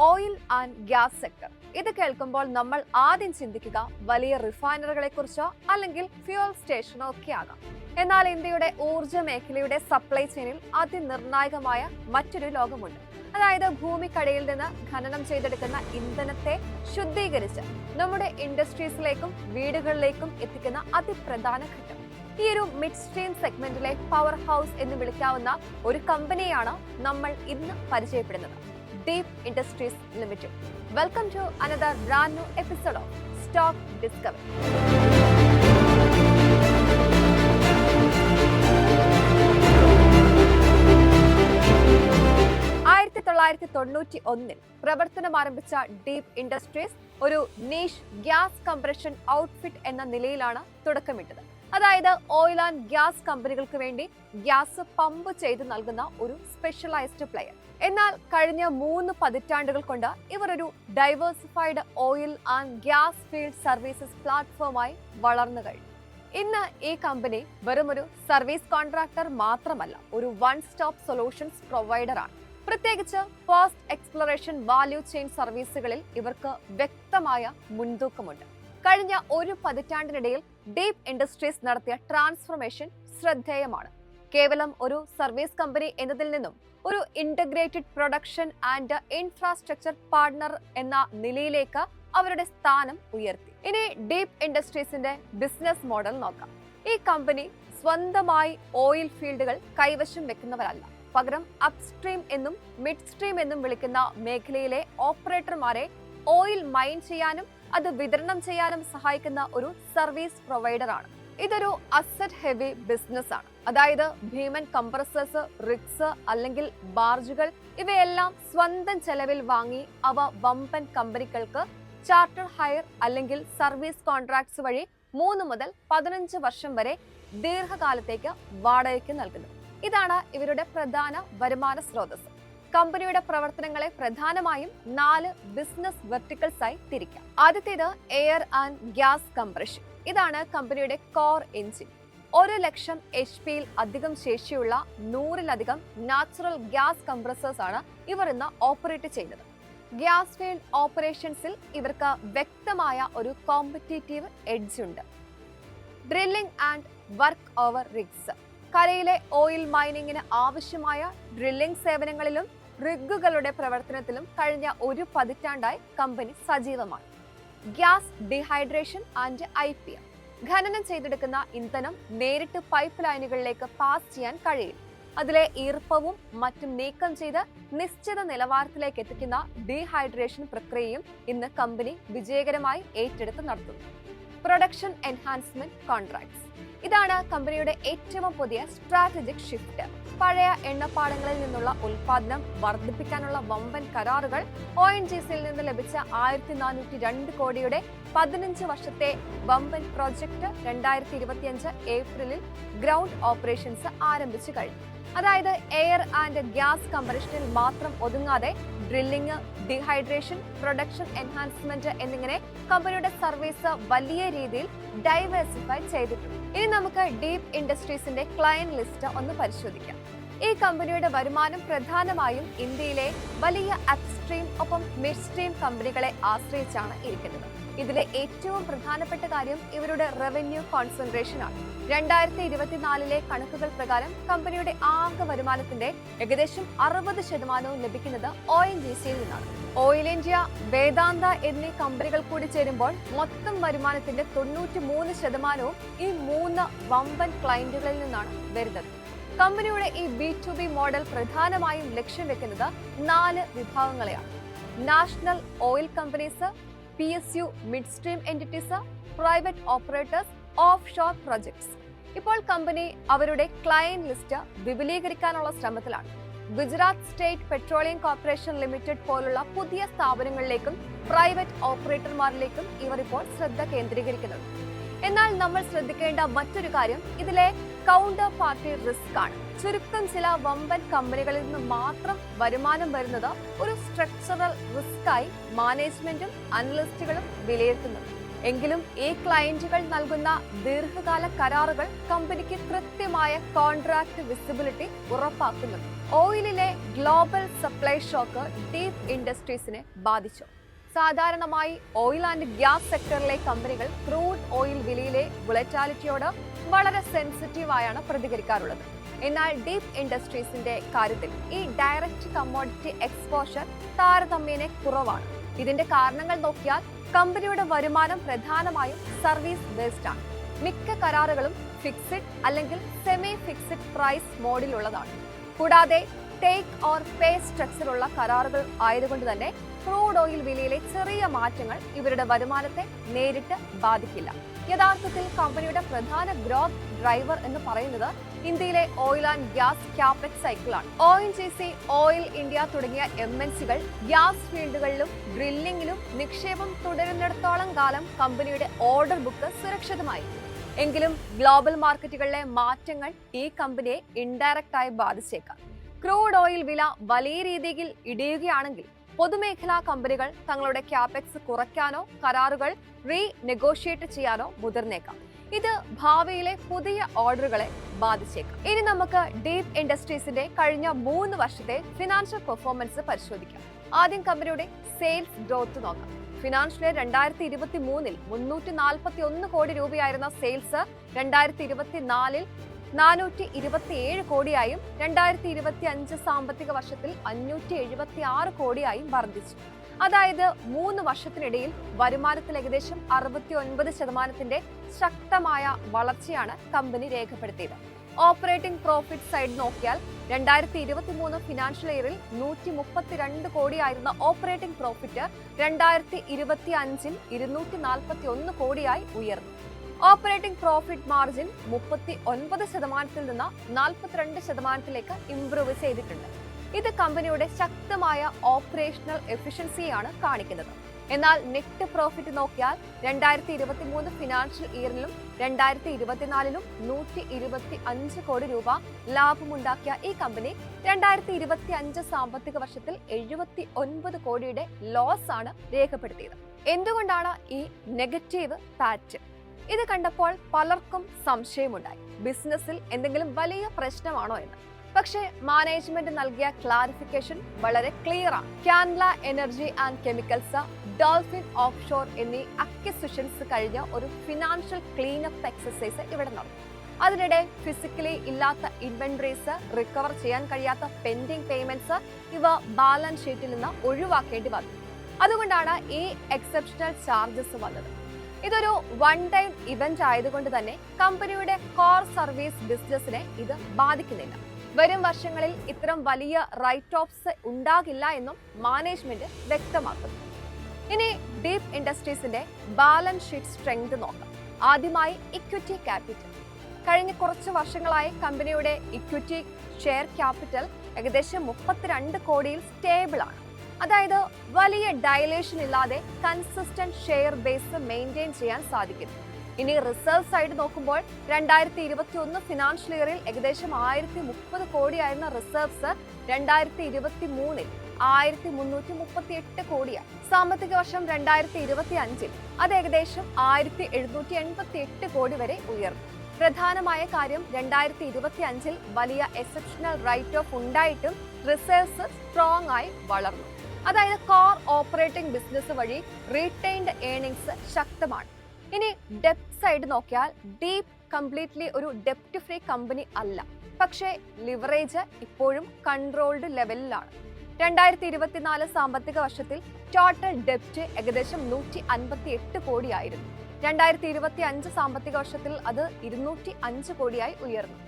Oil and gas sector. ഇത് കേൾക്കുമ്പോൾ നമ്മൾ ആദ്യം ചിന്തിക്കുക വലിയ റിഫൈനറികളെ കുറിച്ചോ അല്ലെങ്കിൽ ഫ്യൂൽ സ്റ്റേഷനോ ഒക്കെ ആകാം. എന്നാൽ ഇന്ത്യയുടെ ഊർജ്ജ മേഖലയുടെ സപ്ലൈ ചെയിനിൽ അതിനിർണായകമായ മറ്റൊരു ലോകമുണ്ട്. അതായത് ഭൂമിക്കടിയിൽ നിന്ന് ഖനനം ചെയ്തെടുക്കുന്ന ഇന്ധനത്തെ ശുദ്ധീകരിച്ച് നമ്മുടെ ഇൻഡസ്ട്രീസിലേക്കും വീടുകളിലേക്കും എത്തിക്കുന്ന അതിപ്രധാന ഘട്ടം. ഈ ഒരു മിഡ് സ്ട്രീം സെഗ്മെന്റിലെ പവർ ഹൗസ് എന്ന് വിളിക്കാവുന്ന ഒരു കമ്പനിയാണ് നമ്മൾ ഇന്ന് പരിചയപ്പെടുന്നത്, Deep Industries Limited. Welcome to another brand new episode of stock discovery. 1991 പ്രവർത്തനം ആരംഭിച്ച ഡീപ് ഇൻഡസ്ട്രീസ് ഒരു നീഷ് ഗ്യാസ് കംപ്രഷൻ ഔട്ട്ഫിറ്റ് എന്ന നിലയിലാണ് തുടക്കമിട്ടത്. അതായത് ഓയിൽ ആൻഡ് ഗ്യാസ് കമ്പനികൾക്ക് വേണ്ടി ഗ്യാസ് പമ്പ് ചെയ്ത് നൽകുന്ന ഒരു സ്പെഷ്യലൈസ്ഡ് പ്ലെയർ. എന്നാൽ കഴിഞ്ഞ 3 പതിറ്റാണ്ടുകൾ കൊണ്ട് ഇവർ ഒരു diversified oil and gas field services പ്ലാറ്റ്ഫോമായി വളർന്നു കഴിഞ്ഞു. ഇന്ന് ഈ കമ്പനി വെറും ഒരു സർവീസ് കോൺട്രാക്ടർ മാത്രമല്ല, ഒരു വൺ സ്റ്റോപ്പ് സൊല്യൂഷൻസ് പ്രൊവൈഡർ ആണ്. പ്രത്യേകിച്ച് പോസ്റ്റ് എക്സ്പ്ലോറേഷൻ വാല്യൂ ചെയിൻ സർവീസുകളിൽ ഇവർക്ക് വ്യക്തമായ മുൻതൂക്കമുണ്ട്. കഴിഞ്ഞ ഒരു പതിറ്റാണ്ടിനിടയിൽ ഡീപ് ഇൻഡസ്ട്രീസ് നടത്തിയ ട്രാൻസ്ഫോർമേഷൻ ശ്രദ്ധേയമാണ്. കേവലം ഒരു സർവീസ് കമ്പനി എന്നതിൽ നിന്നും ഒരു integrated production and infrastructure partner എന്ന നിലയിലേക്ക് അവരുടെ സ്ഥാനം ഉയർത്തി. ഇനി ഡീപ് ഇൻഡസ്ട്രീസിന്റെ ബിസിനസ് മോഡൽ നോക്കാം. ഈ കമ്പനി സ്വന്തമായി ഓയിൽ ഫീൽഡുകൾ കൈവശം വെക്കുന്നവരല്ല, പകരം അപ്സ്ട്രീം എന്നും മിഡ് സ്ട്രീം എന്നും വിളിക്കുന്ന മേഖലയിലെ ഓപ്പറേറ്റർമാരെ ഓയിൽ മൈൻ ചെയ്യാനും അത് വിതരണം ചെയ്യാനും സഹായിക്കുന്ന ഒരു സർവീസ് പ്രൊവൈഡർ ആണ്. ഇതൊരു അസറ്റ് ഹെവി ബിസിനസ് ആണ്. അതായത് ഭീമൻ കംപ്രസേഴ്സ്, റിഗ്സ് അല്ലെങ്കിൽ ബാർജുകൾ ഇവയെല്ലാം സ്വന്തം ചെലവിൽ വാങ്ങി അവ വമ്പൻ കമ്പനികൾക്ക് ചാർട്ടർ ഹയർ അല്ലെങ്കിൽ സർവീസ് കോൺട്രാക്ട്സ് വഴി 3 മുതൽ 15 വർഷം വരെ ദീർഘകാലത്തേക്ക് വാടകയ്ക്ക് നൽകുന്നു. ഇതാണ് ഇവരുടെ പ്രധാന വരുമാന സ്രോതസ്. കമ്പനിയുടെ പ്രവർത്തനങ്ങളെ പ്രധാനമായും 4 ബിസിനസ് വെർട്ടിക്കൽസ് ആയി തിരിക്കാം. ആദ്യത്തേത് എയർ ആൻഡ് ഗ്യാസ് കംപ്രഷൻ. ഇതാണ് കമ്പനിയുടെ കോർ എഞ്ചിൻ. 1,00,000 HP അധികം ശേഷിയുള്ള 100-ലധികം നാച്ചുറൽ ഗ്യാസ് കംപ്രസേഴ്സ് ആണ് ഇവർ ഇന്ന് ഓപ്പറേറ്റ് ചെയ്യുന്നത്. ഗ്യാസ് ഫീൽഡ് ഓപ്പറേഷൻസിൽ ഇവർക്ക് വ്യക്തമായ ഒരു കോമ്പറ്റീറ്റീവ് എഡ്ജ് ഉണ്ട്. Drilling and work over rigs. കരയിലെ ഓയിൽ മൈനിങ്ങിന് ആവശ്യമായ ഡ്രില്ലിംഗ് സേവനങ്ങളിലും റിഗുകളുടെ പ്രവർത്തനത്തിലും കഴിഞ്ഞ ഒരു പതിറ്റാണ്ടായി കമ്പനി സജീവമാണ്. Gas dehydration and IPM. ഖനനം ചെയ്തെടുക്കുന്ന ഇന്ധനം നേരിട്ട് പൈപ്പ് ലൈനുകളിലേക്ക് പാസ് ചെയ്യാൻ കഴിയില്ല. അതിലെ ഈർപ്പവും മറ്റും നീക്കം ചെയ്ത് നിശ്ചിത നിലവാരത്തിലേക്ക് എത്തിക്കുന്ന ഡീഹൈഡ്രേഷൻ പ്രക്രിയയും ഇന്ന് കമ്പനി വിജയകരമായി ഏറ്റെടുത്ത് നടത്തുന്നു. Production enhancement contracts. ഇതാണ് കമ്പനിയുടെ ഏറ്റവും പുതിയ സ്ട്രാറ്റജിക് ഷിഫ്റ്റ്. പഴയ എണ്ണപ്പാടങ്ങളിൽ നിന്നുള്ള ഉൽപാദനം വർദ്ധിപ്പിക്കാനുള്ള വമ്പൻ കരാറുകൾ. ONGCയിൽ നിന്ന് ലഭിച്ച 1402 കോടിയുടെ 15 വർഷത്തെ വമ്പൻ പ്രോജക്ട് 2025 ഏപ്രിലിൽ ഗ്രൗണ്ട് ഓപ്പറേഷൻസ് ആരംഭിച്ചു കഴിഞ്ഞു. അതായത് എയർ ആൻഡ് ഗ്യാസ് കംപ്രഷനിൽ മാത്രം ഒതുങ്ങാതെ ഡ്രില്ലിംഗ്, ഡീഹൈഡ്രേഷൻ, പ്രൊഡക്ഷൻ എൻഹാൻസ്മെന്റ് എന്നിങ്ങനെ കമ്പനിയുടെ സർവീസ് വലിയ രീതിയിൽ ഡൈവേഴ്സിഫൈ ചെയ്തിട്ടുണ്ട്. ഇനി നമുക്ക് ഡീപ് ഇൻഡസ്ട്രീസിന്റെ ക്ലയന്റ് ലിസ്റ്റ് ഒന്ന് പരിശോധിക്കാം. ഈ കമ്പനിയുടെ വരുമാനം പ്രധാനമായും ഇന്ത്യയിലെ വലിയ അപ്സ്ട്രീം ഒപ്പം മിഡ് സ്ട്രീം കമ്പനികളെ ആശ്രയിച്ചാണ് ഇരിക്കുന്നത്. ഇതിലെ ഏറ്റവും പ്രധാനപ്പെട്ട കാര്യം ഇവരുടെ റവന്യൂ കോൺസെൻട്രേഷൻ ആണ്. 2024 കണക്കുകൾ പ്രകാരം കമ്പനിയുടെ ആകെ വരുമാനത്തിന്റെ ഏകദേശം 60% ലഭിക്കുന്നത് ONGCയിൽ നിന്നാണ്. ഓയിൽ ഇന്ത്യ, വേദാന്ത എന്നീ കമ്പനികൾ കൂടി ചേരുമ്പോൾ മൊത്തം വരുമാനത്തിന്റെ 93% ഈ 3 വമ്പൻ ക്ലയന്റുകളിൽ നിന്നാണ് വരുന്നത്. കമ്പനിയുടെ ഈ B2B മോഡൽ പ്രധാനമായും ലക്ഷ്യം വെക്കുന്നത് 4 വിഭാഗങ്ങളെയാണ്: national oil companies, PSU midstream entities, private operators, offshore projects. ഇപ്പോൾ കമ്പനി അവരുടെ ക്ലയന്റ് ലിസ്റ്റ് വിപുലീകരിക്കാനുള്ള ശ്രമത്തിലാണ്. Gujarat state petroleum corporation limited പോലുള്ള പുതിയ സ്ഥാപനങ്ങളിലേക്കും പ്രൈവറ്റ് ഓപ്പറേറ്റർമാരിലേക്കും ഇവർ ഇപ്പോൾ ശ്രദ്ധ കേന്ദ്രീകരിക്കുന്നുണ്ട്. എന്നാൽ നമ്മൾ ശ്രദ്ധിക്കേണ്ട മറ്റൊരു കാര്യം ഇതിലെ കൗണ്ടർ പാർട്ടി റിസ്ക് ആണ്. ചുരുക്കം ചില വമ്പൻ കമ്പനികളിൽ നിന്ന് മാത്രം വരുമാനം വരുന്നത് ഒരു സ്ട്രക്ചറൽ റിസ്ക് ആയി മാനേജ്മെന്റും അനലിസ്റ്റുകളും വിലയിരുത്തുന്നു. എങ്കിലും ഈ ക്ലയന്റുകൾ നൽകുന്ന ദീർഘകാല കരാറുകൾ കമ്പനിക്ക് കൃത്യമായ കോൺട്രാക്ട് വിസിബിലിറ്റി ഉറപ്പാക്കുന്നുണ്ട്. ഓയിലിലെ ഗ്ലോബൽ സപ്ലൈ ഷോക്ക് ഡീപ് ഇൻഡസ്ട്രീസിനെ ബാധിച്ചു. സാധാരണമായി ഓയിൽ ആൻഡ് ഗ്യാസ് സെക്ടറിലെ കമ്പനികൾ ക്രൂഡ് ഓയിൽ വിലയിലെ വൊളറ്റാലിറ്റിയോട് വളരെ സെൻസിറ്റീവായാണ് പ്രതികരിക്കാറുള്ളത്. എന്നാൽ ഡീപ് ഇൻഡസ്ട്രീസിന്റെ കാര്യത്തിൽ ഈ ഡയറക്റ്റ് കമ്മോഡിറ്റി എക്സ്പോഷർ താരതമ്യേന കുറവാണ്. ഇതിന്റെ കാരണങ്ങൾ നോക്കിയാൽ കമ്പനിയുടെ വരുമാനം പ്രധാനമായും സർവീസ് ബേസ്ഡ് ആണ്. മിക്ക കരാറുകളും ഫിക്സഡ് അല്ലെങ്കിൽ സെമി ഫിക്സഡ് പ്രൈസ് മോഡിലുള്ളതാണ്. കൂടാതെ ടേക്ക് ഓർ പേ സ്ട്രക്ചറുള്ള കരാറുകൾ ആയതുകൊണ്ട് തന്നെ ക്രൂഡ് ഓയിൽ വിലയിലെ ചെറിയ മാറ്റങ്ങൾ ഇവരുടെ വരുമാനത്തെ നേരിട്ട് ബാധിക്കില്ല. യഥാർത്ഥത്തിൽ കമ്പനിയുടെ പ്രധാന ഗ്രോത്ത് ഡ്രൈവർ എന്ന് പറയുന്നത് ഇന്ത്യയിലെ ഓയിൽ ആൻഡ് ഗ്യാസ് ക്യാപെക്സ് സൈക്കിളാണ്. ONGC, ഓയിൽ ഇന്ത്യ തുടങ്ങിയ MNCകൾ ഗ്യാസ് ഫീൽഡുകളിലും ഡ്രില്ലിംഗിലും നിക്ഷേപം തുടരുന്നിടത്തോളം കാലം കമ്പനിയുടെ ഓർഡർ ബുക്ക് സുരക്ഷിതമായി. എങ്കിലും ഗ്ലോബൽ മാർക്കറ്റുകളിലെ മാറ്റങ്ങൾ ഈ കമ്പനിയെ ഇൻഡയറക്റ്റ് ആയി ബാധിച്ചേക്കാം. ക്രൂഡ് ഓയിൽ വില വലിയ രീതിയിൽ ഇടിയുകയാണെങ്കിൽ പൊതുമേഖലാ കമ്പനികൾ തങ്ങളുടെ ക്യാപെക്സ് കുറയ്ക്കാനോ കരാറുകൾ നെഗോഷിയേറ്റ് ചെയ്യാനോ മുതിർന്നേക്കാം. ഇത് ഭാവിയിലെ പുതിയ ഓർഡറുകളെ ബാധിച്ചേക്കാം. ഇനി നമുക്ക് ഡീപ് ഇൻഡസ്ട്രീസിന്റെ കഴിഞ്ഞ 3 വർഷത്തെ ഫിനാൻഷ്യൽ പെർഫോമൻസ് പരിശോധിക്കാം. ആദ്യം കമ്പനിയുടെ സെയിൽസ് ഗ്രോത്ത് നോക്കാം. ഫിനാൻഷ്യൽ ഇയർ 2023 341 കോടി രൂപയായിരുന്ന സെയിൽസ് 2024 427 കോടിയായും 2025 സാമ്പത്തിക വർഷത്തിൽ 576 കോടിയായും വർദ്ധിച്ചു. അതായത് 3 വർഷത്തിനിടയിൽ വരുമാനത്തിൽ ഏകദേശം 69% ശക്തമായ വളർച്ചയാണ് കമ്പനി രേഖപ്പെടുത്തിയത്. ഓപ്പറേറ്റിംഗ് പ്രോഫിറ്റ് സൈഡ് നോക്കിയാൽ 2023 ഫിനാൻഷ്യൽ ഇയറിൽ 132 കോടിയായിരുന്ന ഓപ്പറേറ്റിംഗ് പ്രോഫിറ്റ് 2025 241 കോടിയായി ഉയർന്നു. ഓപ്പറേറ്റിംഗ് പ്രോഫിറ്റ് മാർജിൻ 39% നിന്ന് 42% ഇംപ്രൂവ് ചെയ്തിട്ടുണ്ട്. ഇത് കമ്പനിയുടെ ശക്തമായ ഓപ്പറേഷണൽ എഫിഷ്യൻസിയാണ് കാണിക്കുന്നത്. എന്നാൽ നെറ്റ് പ്രോഫിറ്റ് നോക്കിയാൽ 2023 ഫിനാൻഷ്യൽ ഇയറിലും 2024 125 കോടി രൂപ ലാഭമുണ്ടാക്കിയ ഈ കമ്പനി 2025 സാമ്പത്തിക വർഷത്തിൽ 79 കോടിയുടെ ലോസ് ആണ് രേഖപ്പെടുത്തിയത്. എന്തുകൊണ്ടാണ് ഈ നെഗറ്റീവ് പാറ്റ്? ഇത് കണ്ടപ്പോൾ പലർക്കും സംശയമുണ്ടായി, ബിസിനസ്സിൽ എന്തെങ്കിലും വലിയ പ്രശ്നമാണോ എന്ന്. പക്ഷേ മാനേജ്മെന്റ് നൽകിയ ക്ലാരിഫിക്കേഷൻ വളരെ ക്ലിയർ ആണ്. Kandla energy and chemicals, dolphin offshore എന്നീ അക്വിസിഷൻസ് കഴിഞ്ഞ ഒരു ഫിനാൻഷ്യൽ ക്ലീനപ്പ് എക്സസൈസ് ഇവിടെ നടന്നു. അതിനിടെ ഫിസിക്കലി ഇല്ലാത്ത ഇൻവെന്ററീസ്, റിക്കവർ ചെയ്യാൻ കഴിയാത്ത പെൻഡിങ് പേയ്മെന്റ്സ് ഇവ ബാലൻസ് ഷീറ്റിൽ നിന്ന് ഒഴിവാക്കേണ്ടി വന്നു. അതുകൊണ്ടാണ് ഈ എക്സെപ്ഷണൽ ചാർജസ് വന്നത്. ഇതൊരു വൺ ടൈം ഇവന്റ് ആയതുകൊണ്ട് തന്നെ കമ്പനിയുടെ കോർ സർവീസ് ബിസിനസിനെ ഇത് ബാധിക്കുന്നില്ല. വരും വർഷങ്ങളിൽ ഇത്തരം വലിയ റൈറ്റ് ഓഫ്സ് ഉണ്ടാകില്ല എന്നും മാനേജ്മെന്റ് വ്യക്തമാക്കുന്നു. ഇനി ഡീപ് ഇൻഡസ്ട്രീസിന്റെ ബാലൻസ് ഷീറ്റ് സ്ട്രെങ്ത് നോക്കാം. ആദ്യമായി ഇക്വിറ്റി ക്യാപിറ്റൽ. കഴിഞ്ഞ കുറച്ച് വർഷങ്ങളായി കമ്പനിയുടെ ഇക്വിറ്റി ഷെയർ ക്യാപിറ്റൽ ഏകദേശം 32 കോടിയിൽ സ്റ്റേബിൾ ആണ്. അതായത് വലിയ ഡയലേഷൻ ഇല്ലാതെ കൺസിസ്റ്റന്റ് ഷെയർ ബേസ് മെയിൻറ്റെയിൻ ചെയ്യാൻ സാധിക്കുന്നു. ഇനി റിസർവ് സൈഡ് നോക്കുമ്പോൾ 2021 ഫിനാൻഷ്യൽ ഇയറിൽ ഏകദേശം 1030 കോടിയായിരുന്ന റിസർവ്സ് 2023 1338 കോടിയായി. സാമ്പത്തിക വർഷം 2025 അത് ഏകദേശം 1788 കോടി വരെ ഉയർന്നു. പ്രധാനമായ കാര്യം 2025 വലിയ എക്സെപ്ഷണൽ റൈറ്റ് ഓഫ് ഉണ്ടായിട്ടും റിസർവ്സ് സ്ട്രോങ് ആയി വളർന്നു. അതായത് കോർ ഓപ്പറേറ്റിംഗ് ബിസിനസ് വഴി റീറ്റെയിൻഡ് ഏർണിംഗ്സ് ശക്തമാണ്. ഇനി ഡെപ്റ്റ് സൈഡ് നോക്കിയാൽ ഡീപ് കംപ്ലീറ്റ്ലി ഒരു ഡെപ്റ്റ് ഫ്രീ കമ്പനി അല്ല. പക്ഷേ ലിവറേജ് ഇപ്പോഴും കൺട്രോൾഡ് ലെവലിലാണ്. 2024 സാമ്പത്തിക വർഷത്തിൽ ടോട്ടൽ ഡെപ്റ്റ് ഏകദേശം 158 കോടിയായിരുന്നു. 2025 സാമ്പത്തിക വർഷത്തിൽ അത് 205 കോടിയായി ഉയർന്നു.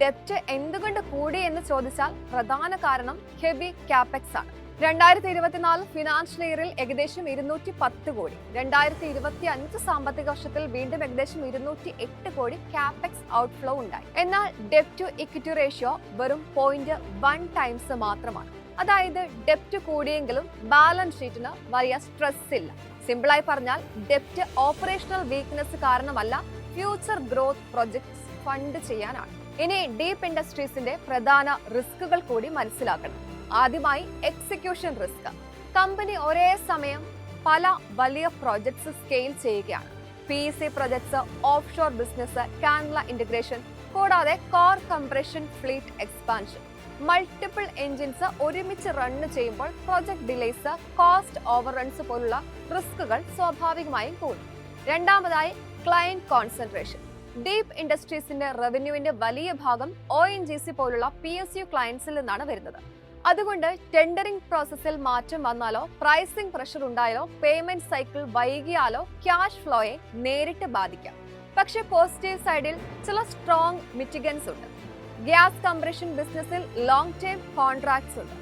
ഡെപ്റ്റ് എന്തുകൊണ്ട് കൂടി എന്ന് ചോദിച്ചാൽ പ്രധാന കാരണം ഹെവി ക്യാപെക്സ് ആണ്. 2024 ഫിനാൻഷ്യൽ ഇയറിൽ ഏകദേശം 210 കോടി, 2025 സാമ്പത്തിക വർഷത്തിൽ വീണ്ടും ഏകദേശം 208 കോടി ക്യാപെക്സ് ഔട്ട്ഫ്ലോ ഉണ്ടായി. എന്നാൽ ഡെപ്റ്റ് ടു ഇക്വിറ്റി റേഷ്യോ വെറും 0.1 ടൈംസ് മാത്രമാണ്. അതായത് ഡെപ്റ്റ് കൂടിയെങ്കിലും ബാലൻസ് ഷീറ്റിന് വലിയ സ്ട്രെസ് ഇല്ല. സിമ്പിളായി പറഞ്ഞാൽ ഡെപ്റ്റ് ഓപ്പറേഷണൽ വീക്ക്നെസ് കാരണമല്ല, ഫ്യൂച്ചർ ഗ്രോത്ത് പ്രൊജക്ട്സ് ഫണ്ട് ചെയ്യാനാണ്. ഇനി ഡീപ് ഇൻഡസ്ട്രീസിന്റെ പ്രധാന റിസ്കുകൾ കൂടി മനസ്സിലാക്കണം. ആദ്യമായി എക്സിക്യൂഷൻ റിസ്ക്. കമ്പനി ഒരേ സമയം പല വലിയ പ്രോജക്ട്സ് സ്കെയിൽ ചെയ്യുകയാണ്. PEC projects, offshore business, Kandla integration, കൂടാതെ core compression fleet expansion. Multiple engines ഒരുമിച്ച് റൺ ചെയ്യുമ്പോൾ പ്രൊജക്ട് ഡിലേസ്, കോസ്റ്റ് ഓവർറൺസ് പോലുള്ള റിസ്കുകൾ സ്വാഭാവികമായും കൂടും. രണ്ടാമതായി ക്ലയന്റ് കോൺസെൻട്രേഷൻ. ഡീപ് ഇൻഡസ്ട്രീസിന്റെ റവന്യൂവിന്റെ വലിയ ഭാഗം ONGC പോലുള്ള PSU ക്ലയൻസിൽ നിന്നാണ് വരുന്നത്. അതുകൊണ്ട് ടെൻഡറിംഗ് പ്രോസസ്സിൽ മാറ്റം വന്നാലോ, പ്രൈസിംഗ് പ്രഷർ ഉണ്ടായാലോ, പേയ്മെന്റ് സൈക്കിൾ വൈകിയാലോ ക്യാഷ് ഫ്ലോയെ നേരിട്ട് ബാധിക്കാം. പക്ഷേ പോസിറ്റീവ് സൈഡിൽ ചില സ്ട്രോങ് മിറ്റിഗൻസ് ഉണ്ട്. ഗ്യാസ് കംപ്രഷൻ ബിസിനസ്സിൽ ലോങ് ടേം കോൺട്രാക്ട്സ് ഉണ്ട്.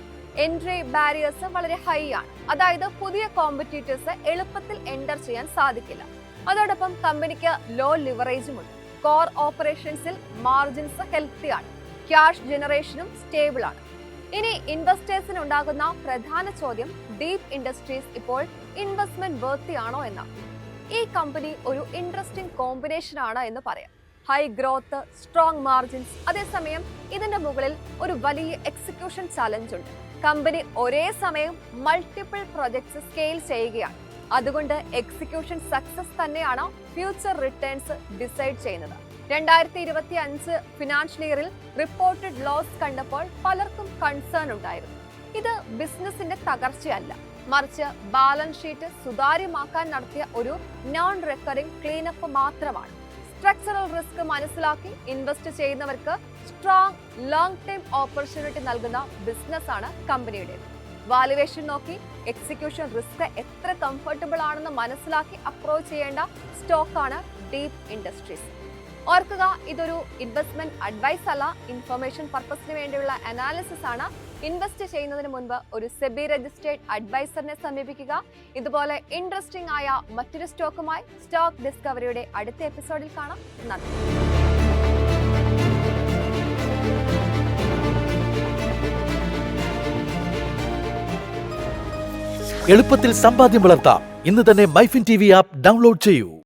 എൻട്രി ബാരിയേഴ്സ് വളരെ ഹൈ ആണ്. അതായത് പുതിയ കോമ്പറ്റീറ്റേഴ്സ് എളുപ്പത്തിൽ എൻ്റർ ചെയ്യാൻ സാധിക്കില്ല. അതോടൊപ്പം കമ്പനിക്ക് ലോ ലിവറേജും ഉണ്ട്. കോർ ഓപ്പറേഷൻസിൽ മാർജിൻസ് ഹെൽത്തി ആണ്. ക്യാഷ് ജനറേഷനും സ്റ്റേബിൾ ആണ്. ഇനി ഇൻവെസ്റ്റേഴ്സിന് ഉണ്ടാകുന്ന പ്രധാന ചോദ്യം, ഡീപ് ഇൻഡസ്ട്രീസ് ഇപ്പോൾ ഇൻവെസ്റ്റ്മെന്റ് വർത്തി ആണോ എന്നാണ്. ഈ കമ്പനി ഒരു ഇൻട്രസ്റ്റിംഗ് കോമ്പിനേഷൻ ആണ് എന്ന് പറയാം. ഹൈ ഗ്രോത്ത്, സ്ട്രോങ് മാർജിൻസ്, അതേസമയം ഇതിന്റെ മുകളിൽ ഒരു വലിയ എക്സിക്യൂഷൻ ചലഞ്ച് ഉണ്ട്. കമ്പനി ഒരേ സമയം മൾട്ടിപ്പിൾ പ്രൊജക്ട്സ് സ്കെയിൽ ചെയ്യുകയാണ്. അതുകൊണ്ട് എക്സിക്യൂഷൻ സക്സസ് തന്നെയാണ് ഫ്യൂച്ചർ റിട്ടേൺസ് ഡിസൈഡ് ചെയ്യുന്നത്. 2025 ഫിനാൻഷ്യൽ ഇയറിൽ റിപ്പോർട്ടഡ് ലോസ് കണ്ടപ്പോൾ പലർക്കും കൺസേൺ ഉണ്ടായിരുന്നു. ഇത് ബിസിനസിന്റെ തകർച്ചയല്ല, മറിച്ച് ബാലൻസ് ഷീറ്റ് സുതാര്യമാക്കാൻ നടത്തിയ ഒരു നോൺ റെക്കറിംഗ് ക്ലീനപ്പ് മാത്രമാണ്. സ്ട്രക്ചറൽ റിസ്ക് മനസ്സിലാക്കി ഇൻവെസ്റ്റ് ചെയ്യുന്നവർക്ക് സ്ട്രോങ് ലോങ് ടൈം ഓപ്പർച്യൂണിറ്റി നൽകുന്ന ബിസിനസ്സാണ് കമ്പനിയുടേത്. വാലുവേഷൻ നോക്കി എക്സിക്യൂഷൻ റിസ്ക് എത്ര കംഫർട്ടബിൾ ആണെന്ന് മനസ്സിലാക്കി അപ്രോച്ച് ചെയ്യേണ്ട സ്റ്റോക്കാണ് ഡീപ് ഇൻഡസ്ട്രീസ്. ഓർക്കുക, ഇതൊരു ഇൻവെസ്റ്റ്മെന്റ് അഡ്വൈസ് അല്ല, ഇൻഫർമേഷൻ പർപ്പസിന് വേണ്ടിയുള്ള അനാലിസിസ് ആണ്. ഇൻവെസ്റ്റ് ചെയ്യുന്നതിന് മുൻപ് ഒരു സെബി രജിസ്ട്രേഡ് അഡ്വൈസറിനെ സമീപിക്കുക. ഇതുപോലെ ഇൻട്രസ്റ്റിംഗ് ആയ മറ്റൊരു സ്റ്റോക്കുമായി സ്റ്റോക്ക് ഡിസ്കവറിയുടെ അടുത്ത എപ്പിസോഡിൽ കാണാം. നന്ദി. എളുപ്പത്തിൽ സമ്പാദ്യം വളർത്താം. ഇന്ന് തന്നെ മൈഫിൻ TV ആപ്പ് ഡൗൺലോഡ് ചെയ്യൂ.